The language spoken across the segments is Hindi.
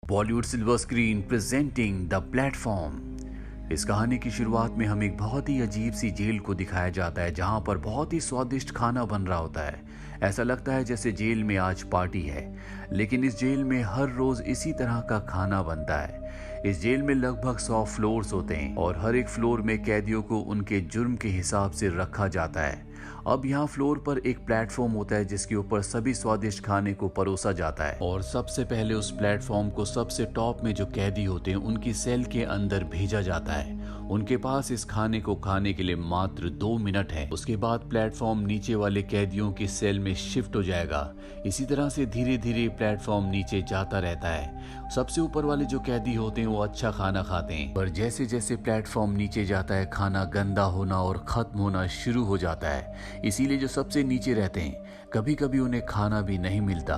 Bollywood silver screen presenting the platform. इस कहानी की शुरुआत में हमें एक बहुत ही अजीब सी जेल को दिखाया जाता है जहां पर बहुत ही स्वादिष्ट खाना बन रहा होता है। ऐसा लगता है जैसे जेल में आज पार्टी है, लेकिन इस जेल में हर रोज इसी तरह का खाना बनता है। इस जेल में लगभग 100 फ्लोर्स होते हैं और हर एक फ्लोर में कैदियों को उनके जुर्म के हिसाब से रखा जाता है। अब यहाँ फ्लोर पर एक प्लेटफॉर्म होता है जिसके ऊपर सभी स्वादिष्ट खाने को परोसा जाता है और सबसे पहले उस प्लेटफॉर्म को सबसे टॉप में जो कैदी होते हैं उनकी सेल के अंदर भेजा जाता है। उनके पास इस खाने को खाने के लिए मात्र 2 मिनट है। उसके बाद प्लेटफॉर्म नीचे वाले कैदियों की सेल में शिफ्ट हो जाएगा। इसी तरह से धीरे धीरे प्लेटफॉर्म नीचे जाता रहता है। सबसे ऊपर वाले जो कैदी होते हैं वो अच्छा खाना खाते हैं, पर जैसे जैसे प्लेटफॉर्म नीचे जाता है खाना गंदा होना और खत्म होना शुरू हो जाता है। इसीलिए जो सबसे नीचे रहते हैं कभी कभी उन्हें खाना भी नहीं मिलता।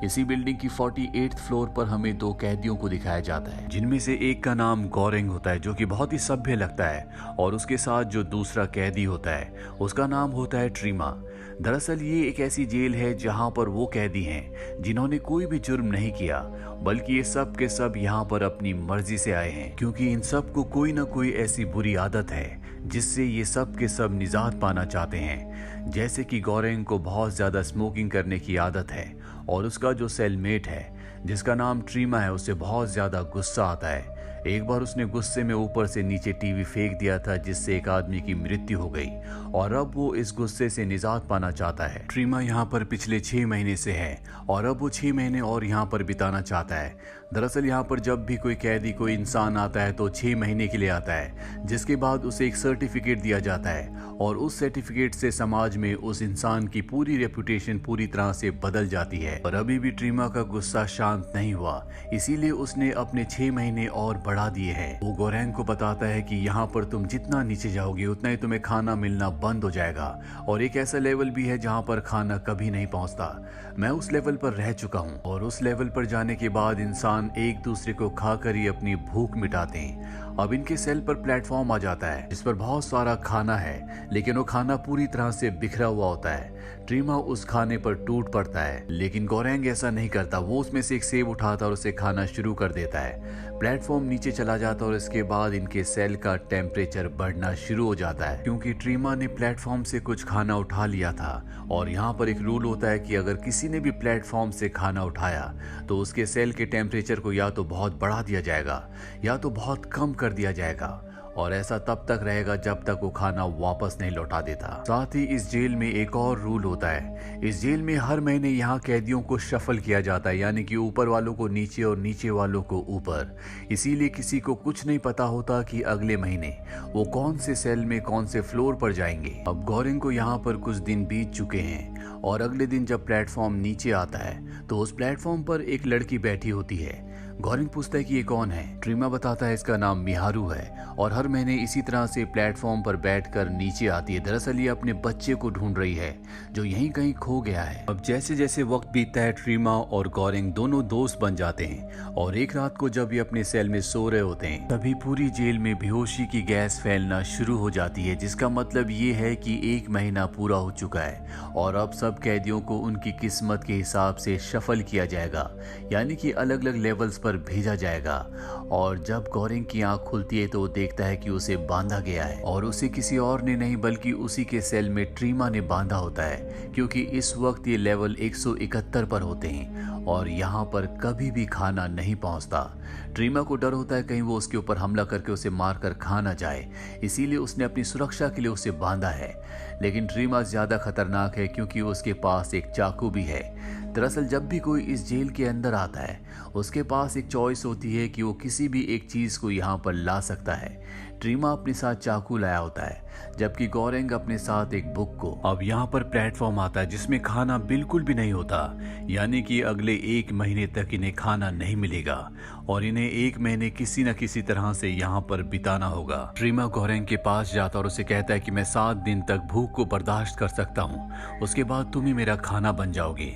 इसी बिल्डिंग की 48th फ्लोर पर हमें 2 कैदियों को दिखाया जाता है, जिनमें से एक का नाम गोरेंग होता है जो कि बहुत ही सभ्य लगता है, और उसके साथ जो दूसरा कैदी होता है उसका नाम होता है ट्रीमा। दरअसल ये एक ऐसी जेल है जहां पर वो कैदी हैं जिन्होंने कोई भी जुर्म नहीं किया, बल्कि ये सब के सब यहाँ पर अपनी मर्जी से आए हैं, क्योंकि इन सब को कोई ना कोई ऐसी बुरी आदत है जिससे ये सब के सब निजात पाना चाहते हैं। जैसे कि गोरेंग को बहुत ज्यादा स्मोकिंग करने की आदत है और उसका जो सेलमेट है जिसका नाम ट्रीमा है उसे बहुत ज्यादा गुस्सा आता है। एक बार उसने गुस्से में ऊपर से नीचे टीवी फेंक दिया था जिससे एक आदमी की मृत्यु हो गई और अब वो इस गुस्से से निजात पाना चाहता है। ट्रीमा यहाँ पर पिछले 6 महीने से है और अब वो 6 महीने और यहाँ पर बिताना चाहता है। दरअसल यहाँ पर जब भी कोई कैदी कोई इंसान आता है तो 6 महीने के लिए आता है, जिसके बाद उसे एक सर्टिफिकेट दिया जाता है और उस सर्टिफिकेट से समाज में उस इंसान की पूरी रेपुटेशन पूरी तरह से बदल जाती है। और अभी भी ट्रीमा का गुस्सा शांत नहीं हुआ, इसीलिए उसने अपने 6 महीने और बढ़ा दिए हैं। वो गोरेंग को बताता है कि यहाँ पर तुम जितना नीचे जाओगे उतना ही तुम्हें खाना मिलना बंद हो जाएगा, और एक ऐसा लेवल भी है जहाँ पर खाना कभी नहीं पहुँचता। मैं उस लेवल पर रह चुका हूँ और उस लेवल पर जाने के बाद इंसान एक दूसरे को खाकर ही अपनी भूख मिटाते हैं। अब इनके सेल पर प्लेटफॉर्म आ जाता है जिस पर बहुत सारा खाना है, लेकिन वो खाना पूरी तरह से बिखरा हुआ होता है। ट्रीमा उस खाने पर टूट पड़ता है, लेकिन गोरेंग ऐसा नहीं करता। वो उसमें से एक सेब उठाता और उसे खाना शुरू कर देता है। प्लेटफॉर्म नीचे चला जाता और इसके बाद इनके सेल का टेम्परेचर बढ़ना शुरू हो जाता है, क्योंकि ट्रीमा ने प्लेटफॉर्म से कुछ खाना उठा लिया था। और यहाँ पर एक रूल होता है कि अगर किसी ने भी प्लेटफॉर्म से खाना उठाया तो उसके सेल के टेम्परेचर को या तो बहुत बढ़ा दिया जाएगा या तो बहुत कम कर दिया जाएगा, और ऐसा तब तक रहेगा जब तक वो खाना वापस नहीं लौटा देता। साथ ही इस जेल में एक और रूल होता है। इस जेल में हर महीने यहाँ कैदियों को शफल किया जाता है, यानी कि ऊपर वालों को नीचे और नीचे वालों को ऊपर। इसीलिए किसी को कुछ नहीं पता होता कि अगले महीने वो कौन से सेल में कौन से फ्लोर पर जाएंगे। अब गोरेंग को यहाँ पर कुछ दिन बीत चुके हैं और अगले दिन जब प्लेटफॉर्म नीचे आता है तो उस प्लेटफॉर्म पर एक लड़की बैठी होती है। गोरेंग पूछता है कि ये कौन है। ट्रीमा बताता है इसका नाम मिहारू है और हर महीने इसी तरह से प्लेटफॉर्म पर बैठकर नीचे आती है। दरअसल ये अपने बच्चे को ढूंढ रही है जो यहीं कहीं खो गया है। अब जैसे जैसे वक्त बीतता है ट्रीमा और गोरेंग दोनों दोस्त बन जाते हैं, और एक रात को जब ये अपने सेल में सो रहे होते हैं तभी पूरी जेल में बेहोशी की गैस फैलना शुरू हो जाती है, जिसका मतलब ये है कि 1 महीना पूरा हो चुका है और अब सब कैदियों को उनकी किस्मत के हिसाब से शफल किया जाएगा, यानी कि अलग अलग लेवल्स पर भेजा जाएगा। और जब गोरेंग की आंख खुलती है तो वो देखता है कि उसे बांधा गया है, और उसे किसी और ने नहीं बल्कि उसी के सेल में ट्रीमा ने बांधा होता है, क्योंकि इस वक्त ये लेवल 171 पर होते हैं और यहाँ पर कभी भी खाना नहीं पहुँचता। ट्रीमा को डर होता है कहीं वो उसके ऊपर हमला करके उसे मारकर खा ना जाए, इसीलिए उसने अपनी सुरक्षा के लिए उसे बांधा है। लेकिन ट्रीमा ज्यादा खतरनाक है क्योंकि उसके पास एक चाकू भी है। दरअसल जब भी कोई इस जेल के अंदर आता है उसके पास एक चॉइस होती है कि वो किसी भी एक चीज को यहाँ पर ला सकता है। ट्रीमा अपने साथ चाकू लाया होता है, जबकि गोरेंग अपने साथ एक बुक को। अब यहाँ पर प्लेटफॉर्म आता है जिसमें खाना बिल्कुल भी नहीं होता, यानी कि अगले 1 महीने तक इन्हें खाना नहीं मिलेगा और इन्हें 1 महीने किसी न किसी तरह से यहाँ पर बिताना होगा। ट्रीमा गोरेंग के पास जाता और उसे कहता है कि मैं 7 दिन तक भूख को बर्दाश्त कर सकता हूँ, उसके बाद तुम ही मेरा खाना बन जाओगे।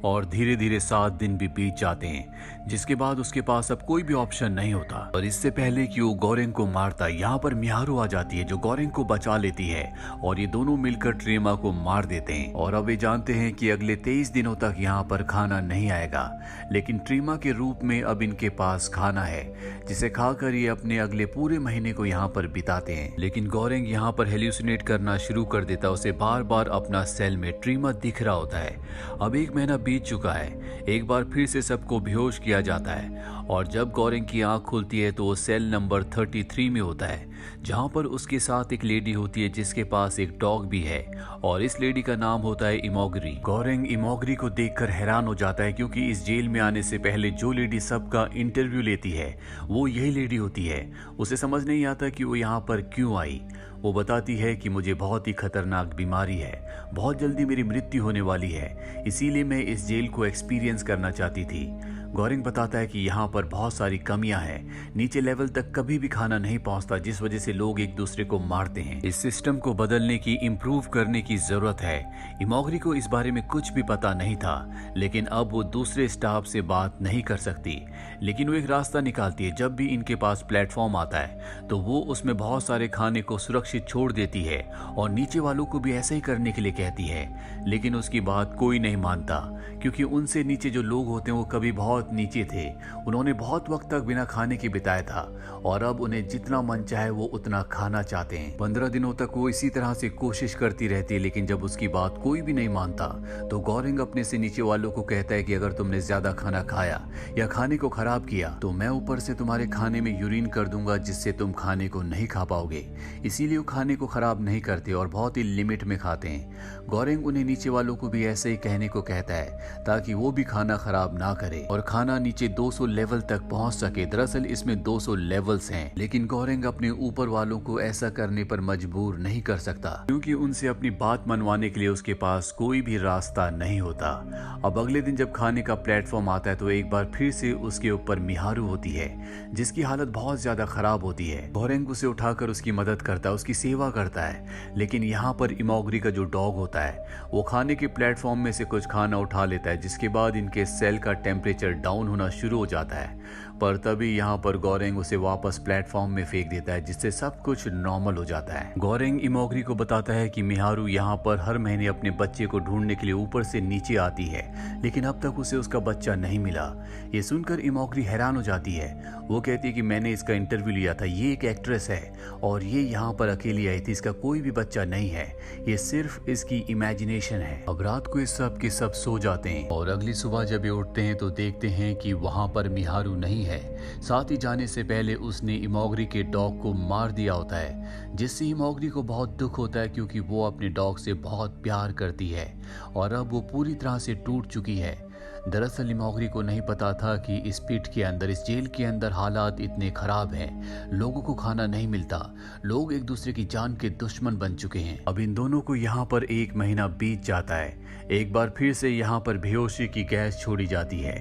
और धीरे धीरे 7 दिन भी बीत जाते हैं, जिसके बाद उसके पास अब कोई भी ऑप्शन नहीं होता। और इससे पहले कि वो गोरेंग को मारता, यहाँ पर मिहारू आ जाती है जो गोरेंग को बचा लेती है और ये दोनों मिलकर ट्रीमा को मार देते हैं। और अब ये जानते हैं कि अगले 23 दिनों तक यहाँ पर खाना नहीं आएगा, लेकिन ट्रीमा के रूप में अब इनके पास खाना है, जिसे खाकर ये अपने अगले पूरे महीने को यहाँ पर बिताते हैं। लेकिन गोरेंग यहाँ पर हेल्यूसिनेट करना शुरू कर देता, उसे बार बार अपना सेल में ट्रीमा दिख रहा होता है। अब 1 महीना बीत चुका है, एक बार फिर से सबको बेहोश किया जाता है और जब गोरेंग की आंख खुलती है तो वो सेल नंबर 33 में होता है, जहां पर उसके साथ एक लेडी होती है जिसके पास एक डॉग भी है और इस लेडी का नाम होता है इमोगरी। गोरेंग इमोगरी को देखकर हैरान हो जाता है क्योंकि इस जेल में आने से पहले जो लेडी सबका इंटरव्यू लेती है वो यही लेडी होती है। उसे समझ नहीं आता कि वो यहाँ पर क्यों आई। वो बताती है कि मुझे बहुत ही खतरनाक बीमारी है, बहुत जल्दी मेरी मृत्यु होने वाली है, इसीलिए मैं इस जेल को एक्सपीरियंस करना चाहती थी। गोरेंग बताता है कि यहाँ पर बहुत सारी कमियां हैं, नीचे लेवल तक कभी भी खाना नहीं पहुँचता, जिस वजह से लोग एक दूसरे को मारते हैं। इस सिस्टम को बदलने की, इम्प्रूव करने की जरूरत है। इमोगरी को इस बारे में कुछ भी पता नहीं था, लेकिन अब वो दूसरे स्टाफ से बात नहीं कर सकती, लेकिन वो एक रास्ता निकालती है। जब भी इनके पास प्लेटफॉर्म आता है तो वो उसमें बहुत सारे खाने को सुरक्षित छोड़ देती है और नीचे वालों को भी ऐसा ही करने के लिए कहती है, लेकिन उसकी बात कोई नहीं मानता क्योंकि उनसे नीचे जो लोग होते हैं वो कभी बहुत नीचे थे। उन्होंने बहुत वक्त तक बिना खाने के बिताया था और अब उन्हें जितना मन चाहे वो उतना खाना चाहते हैं। 15 दिनों तक वो इसी तरह से कोशिश करती रहती है, लेकिन जब उसकी बात कोई भी नहीं मानता तो गोरेंग अपने से नीचे वालों को कहता है कि अगर तुमने ज्यादा खाना खाया या खाने को खराब किया तो मैं ऊपर से तुम्हारे खाने में यूरिन कर दूंगा, जिससे तुम खाने को नहीं खा पाओगे। इसीलिए वो खाने को खराब नहीं करते और बहुत ही लिमिट में खाते हैं। गोरेंग उन्हें नीचे वालों को भी ऐसे ही कहने को कहता है ताकि वो भी खाना खराब ना करे और खाना नीचे 200 लेवल तक पहुंच सके। दरअसल इसमें 200 लेवल्स हैं, लेकिन गोरेंग अपने ऊपर वालों को ऐसा करने पर मजबूर नहीं कर सकता क्योंकि उनसे अपनी बात मनवाने के लिए उसके पास कोई भी रास्ता नहीं होता। अब अगले दिन जब खाने का प्लेटफॉर्म आता है तो एक बार फिर से उसके ऊपर मिहारू होती है जिसकी हालत बहुत ज्यादा खराब होती है। गोरेंग उसे उठाकर उसकी मदद करता है, उसकी सेवा करता है, लेकिन यहाँ पर इमोगरी का जो डॉग होता है वो खाने के प्लेटफॉर्म में से कुछ खाना उठा लेता है, जिसके बाद इनके सेल का टेम्परेचर डाउन होना शुरू हो जाता है। पर तभी यहाँ पर गोरेंग उसे वापस प्लेटफॉर्म में फेंक देता है, जिससे सब कुछ नॉर्मल हो जाता है। गोरेंग इमोगरी को बताता है कि मिहारू यहाँ पर हर महीने अपने बच्चे को ढूंढने के लिए ऊपर से नीचे आती है, लेकिन अब तक उसे उसका बच्चा नहीं मिला। ये सुनकर इमोगरी हैरान हो जाती है। वो कहती है कि मैंने इसका इंटरव्यू लिया था, ये एक एक्ट्रेस है और ये यहाँ पर अकेली आई थी, इसका कोई भी बच्चा नहीं है, ये सिर्फ इसकी इमेजिनेशन है। अब रात को इस सब के सब सो जाते हैं और अगली सुबह जब ये उठते हैं तो देखते हैं कि वहाँ पर मिहारू नहीं है। साथ ही जाने से पहले उसने इमोगरी के डॉग को मार दिया होता है, जिससे इमोगरी को बहुत दुख होता है क्योंकि वो अपने डॉग से बहुत प्यार करती है और अब वो पूरी तरह से टूट चुकी है। दरअसल इमोगरी को नहीं पता था कि इस पिट के अंदर, इस जेल के अंदर हालात इतने खराब हैं, लोगों को खाना नहीं मिलता, लोग एक दूसरे की जान के दुश्मन बन चुके हैं। अब इन दोनों को यहाँ पर 1 महीना बीत जाता है। एक बार फिर से यहाँ पर बेहोशी की गैस छोड़ी जाती है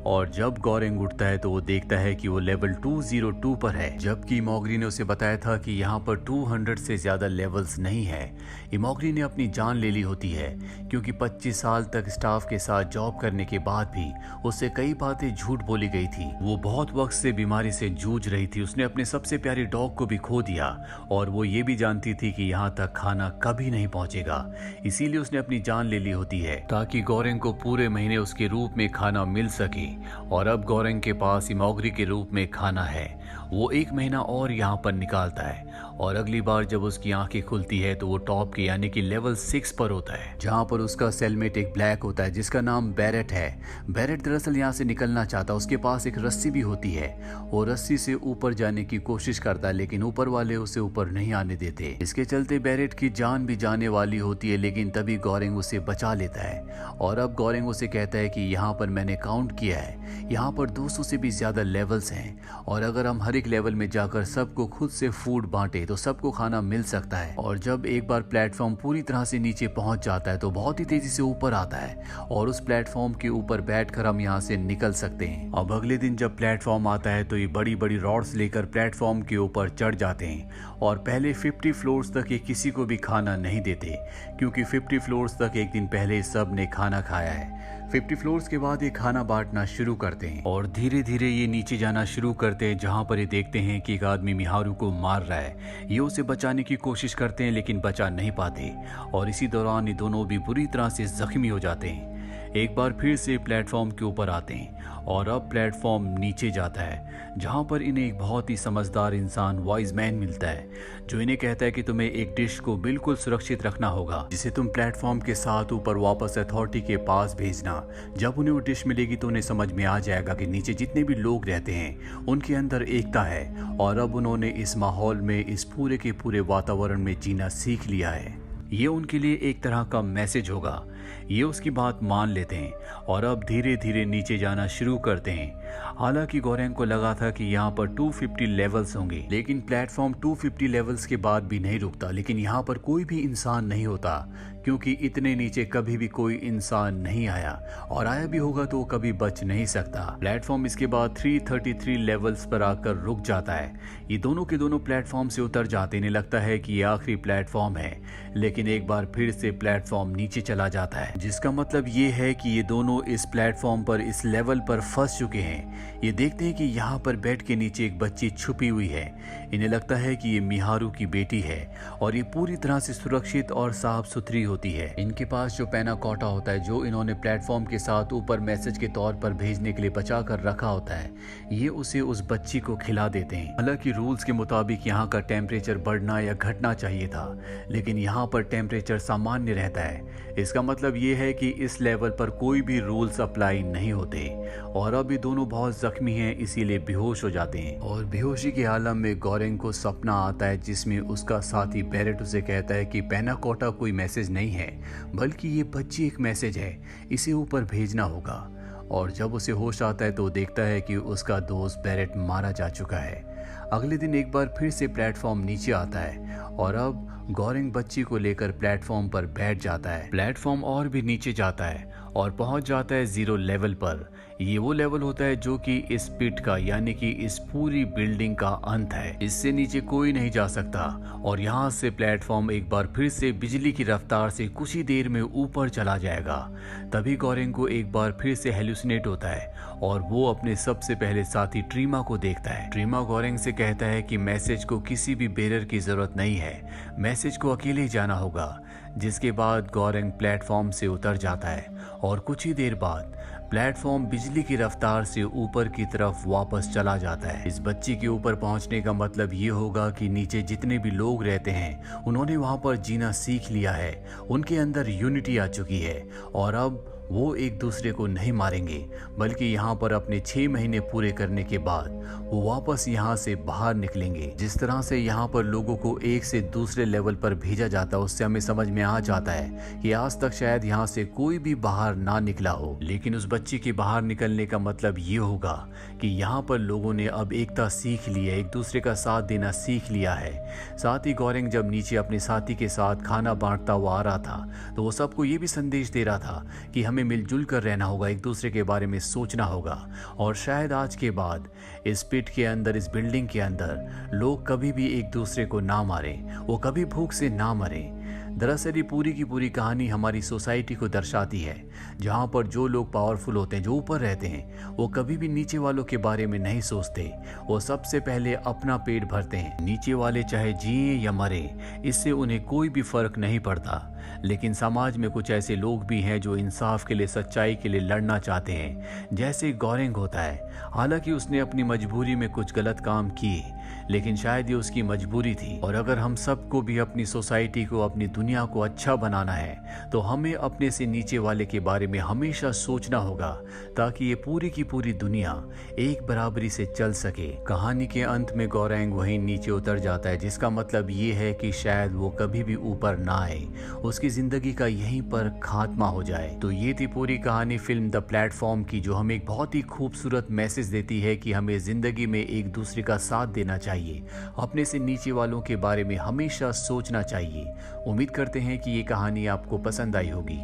और जब गोरेंग उठता है तो वो देखता है कि वो लेवल 202 पर है, जबकि इमोगरी ने उसे बताया था कि यहाँ पर 200 से ज्यादा लेवल्स नहीं है। इमोगरी ने अपनी जान ले ली होती है क्योंकि 25 साल तक स्टाफ के साथ जॉब करने के बाद भी उससे कई बातें झूठ बोली गई थी। वो बहुत वक्त से बीमारी से जूझ रही थी, उसने अपने सबसे प्यारे डॉग को भी खो दिया और वो ये भी जानती थी कि यहाँ तक खाना कभी नहीं पहुंचेगा, इसीलिए उसने अपनी जान ले ली होती है ताकि गोरेंग को पूरे महीने उसके रूप में खाना मिल सके। और अब गोरेंग के पास इमोगरी के रूप में खाना है। वो 1 महीना और यहाँ पर निकालता है और अगली बार जब उसकी आंखें खुलती है तो वो टॉप के यानी कि लेवल 6 पर होता है, जहाँ पर उसका सेलमेट एक ब्लैक होता है जिसका नाम बैरेट है। बैरेट दरअसल यहाँ से निकलना चाहता, उसके पास एक रस्सी भी होती है, वो रस्सी से ऊपर जाने की कोशिश करता है लेकिन ऊपर वाले उसे ऊपर नहीं आने देते। इसके चलते बैरेट की जान भी जाने वाली होती है, लेकिन तभी गोरेंग उसे बचा लेता है और अब गोरेंग उसे कहता है कि यहाँ पर मैंने काउंट किया है, यहाँ पर 200 से भी ज्यादा लेवल्स हैं और अगर हम हर एक लेवल में जाकर सबको खुद से फूड बांटे तो सबको खाना मिल सकता है। और जब एक बार प्लेटफॉर्म पूरी तरह से नीचे पहुंच जाता है तो बहुत ही तेजी से ऊपर आता है और उस प्लेटफॉर्म के ऊपर बैठकर हम यहाँ से निकल सकते हैं। अब अगले दिन जब प्लेटफॉर्म आता है तो ये बड़ी बड़ी रॉड्स लेकर प्लेटफॉर्म के ऊपर चढ़ जाते हैं और पहले 50 फ्लोर्स तक ये किसी को भी खाना नहीं देते क्योंकि 50 फ्लोर्स तक एक दिन पहले सब ने खाना खाया है। 50 फ्लोर्स के बाद ये खाना बांटना शुरू करते हैं और धीरे धीरे ये नीचे जाना शुरू करते हैं, जहाँ पर ये देखते हैं कि एक आदमी मिहारू को मार रहा है। ये उसे बचाने की कोशिश करते हैं लेकिन बचा नहीं पाते और इसी दौरान ये दोनों भी बुरी तरह से जख्मी हो जाते हैं। एक बार फिर से प्लेटफॉर्म के ऊपर आते हैं और अब प्लेटफॉर्म नीचे जाता है, जहाँ पर इन्हें एक बहुत ही समझदार इंसान वाइज मैन मिलता है, जो इन्हें कहता है कि तुम्हें एक डिश को बिल्कुल सुरक्षित रखना होगा, जिसे तुम प्लेटफॉर्म के साथ ऊपर वापस अथॉरिटी के पास भेजना। जब उन्हें वो डिश मिलेगी तो उन्हें समझ में आ जाएगा कि नीचे जितने भी लोग रहते हैं उनके अंदर एकता है और अब उन्होंने इस माहौल में, इस पूरे के पूरे वातावरण में जीना सीख लिया है। ये उनके लिए एक तरह का मैसेज होगा। ये उसकी बात मान लेते हैं और अब धीरे धीरे नीचे जाना शुरू करते हैं। हालांकि गोरेंग को लगा था कि यहाँ पर 250 लेवल्स होंगे, लेकिन प्लेटफॉर्म 250 लेवल्स के बाद भी नहीं रुकता। लेकिन यहाँ पर कोई भी इंसान नहीं होता, क्योंकि इतने नीचे कभी भी कोई इंसान नहीं आया, और आया भी होगा तो वो कभी बच नहीं सकता। प्लेटफॉर्म इसके बाद 333 लेवल्स पर आकर रुक जाता है। ये दोनों के दोनों प्लेटफॉर्म से उतर जाते, इन्हें लगता है कि ये आखिरी प्लेटफॉर्म है, लेकिन एक बार फिर से प्लेटफॉर्म नीचे चला जाता है, जिसका मतलब ये है कि ये दोनों इस प्लेटफॉर्म पर, इस लेवल पर फंस चुके हैं। ये देखते हैं कि यहाँ पर बेड के नीचे एक बच्ची छुपी हुई है। इन्हें लगता है कि ये मिहारू की बेटी है और ये पूरी तरह से सुरक्षित और साफ सुथरी होती है। इनके पास जो पैना कोटा होता है, जो इन्होंने प्लेटफॉर्म के साथ ऊपर मैसेज के तौर पर भेजने के लिए बचा कर रखा होता है, ये उसे उस बच्ची को खिला देते हैं। हालांकि रूल्स के मुताबिक यहाँ का टेम्परेचर बढ़ना या घटना चाहिए था, लेकिन यहाँ पर टेम्परेचर सामान्य रहता है। इसका मतलब ये है कि इस लेवल पर कोई भी रूल्स अप्लाई नहीं होते और अब ये दोनों बहुत जख्मी हैं, इसीलिए बेहोश हो जाते हैं। और बेहोशी के आलम में गोरेंग को सपना आता है, जिसमें उसका साथी बैरेट उसे कहता है कि पैना कोटा कोई मैसेज नहीं है, बल्कि ये बच्ची एक मैसेज है, इसे ऊपर भेजना होगा। और जब उसे होश आता है तो देखता है कि उसका दोस्त बैरेट मारा जा चुका है। अगले दिन एक बार फिर से प्लेटफॉर्म नीचे आता है और अब गोरेंग बच्ची को लेकर प्लेटफॉर्म पर बैठ जाता है। प्लेटफॉर्म और भी नीचे जाता है और पहुंच जाता है 0 लेवल पर। ये वो लेवल होता है जो कि इस पिट का, यानी कि इस पूरी बिल्डिंग का अंत है। इससे नीचे कोई नहीं जा सकता और यहाँ से प्लेटफॉर्म एक बार फिर से बिजली की रफ्तार से कुछ ही देर में ऊपर चला जाएगा। तभी गोरेंग को एक बार फिर से हेलुसिनेट होता है और वो अपने सबसे पहले साथी ट्रीमा को देखता है। ट्रीमा गोरेंग से कहता है कि मैसेज को किसी भी बेरर की जरूरत नहीं है, मैसेज को अकेले ही जाना होगा। जिसके बाद गोरेंग प्लेटफॉर्म से उतर जाता है और कुछ ही देर बाद प्लेटफॉर्म बिजली की रफ्तार से ऊपर की तरफ वापस चला जाता है। इस बच्ची के ऊपर पहुंचने का मतलब ये होगा कि नीचे जितने भी लोग रहते हैं उन्होंने वहां पर जीना सीख लिया है, उनके अंदर यूनिटी आ चुकी है और अब वो एक दूसरे को नहीं मारेंगे, बल्कि यहाँ पर अपने 6 महीने पूरे करने के बाद वो वापस यहाँ से बाहर निकलेंगे। जिस तरह से यहाँ पर लोगों को एक से दूसरे लेवल पर भेजा जाता है, उससे हमें समझ में आ जाता है कि आज तक शायद यहाँ से कोई भी बाहर ना निकला हो। लेकिन उस बच्ची के बाहर निकलने का मतलब ये होगा कि यहाँ पर लोगों ने अब एकता सीख ली है, एक दूसरे का साथ देना सीख लिया है। साथ ही गोरेंग जब नीचे अपने साथी के साथ खाना बांटता हुआ आ रहा था, तो वो सबको ये भी संदेश दे रहा था कि हमें मिलजुल कर रहना होगा, एक दूसरे के बारे में सोचना होगा और शायद आज के बाद इस पिट के अंदर, इस बिल्डिंग के अंदर लोग कभी भी एक दूसरे को ना मारें, वो कभी भूख से ना मरें। दरअसल ये पूरी की पूरी कहानी हमारी सोसाइटी को दर्शाती है, जहाँ पर जो लोग पावरफुल होते हैं, जो ऊपर रहते हैं, वो कभी भी नीचे वालों के बारे में नहीं सोचते। वो सबसे पहले अपना पेट भरते हैं। नीचे वाले चाहे जिए या मरे, इससे उन्हें कोई भी फर्क नहीं पड़ता। लेकिन समाज में कुछ ऐसे लोग भी हैं जो इंसाफ के लिए, सच्चाई के लिए लड़ना चाहते हैं, जैसे गोरेंग होता है। हालांकि उसने अपनी मजबूरी में कुछ गलत काम किए, लेकिन शायद ये उसकी मजबूरी थी। और अगर हम सबको भी अपनी सोसाइटी को, अपनी दुनिया को अच्छा बनाना है, तो हमें अपने से नीचे वाले के बारे में हमेशा सोचना होगा, ताकि ये पूरी की पूरी दुनिया एक बराबरी से चल सके। कहानी के अंत में गोरेंग वहीं नीचे उतर जाता है, जिसका मतलब ये है कि शायद वो कभी भी ऊपर ना आए, उसकी जिंदगी का यहीं पर खात्मा हो जाए। तो ये थी पूरी कहानी फिल्म द प्लेटफॉर्म की, जो हमें एक बहुत ही खूबसूरत मैसेज देती है कि हमें जिंदगी में एक दूसरे का साथ देना चाहिए, अपने से नीचे वालों के बारे में हमेशा सोचना चाहिए। उम्मीद करते हैं कि ये कहानी आपको पसंद आई होगी।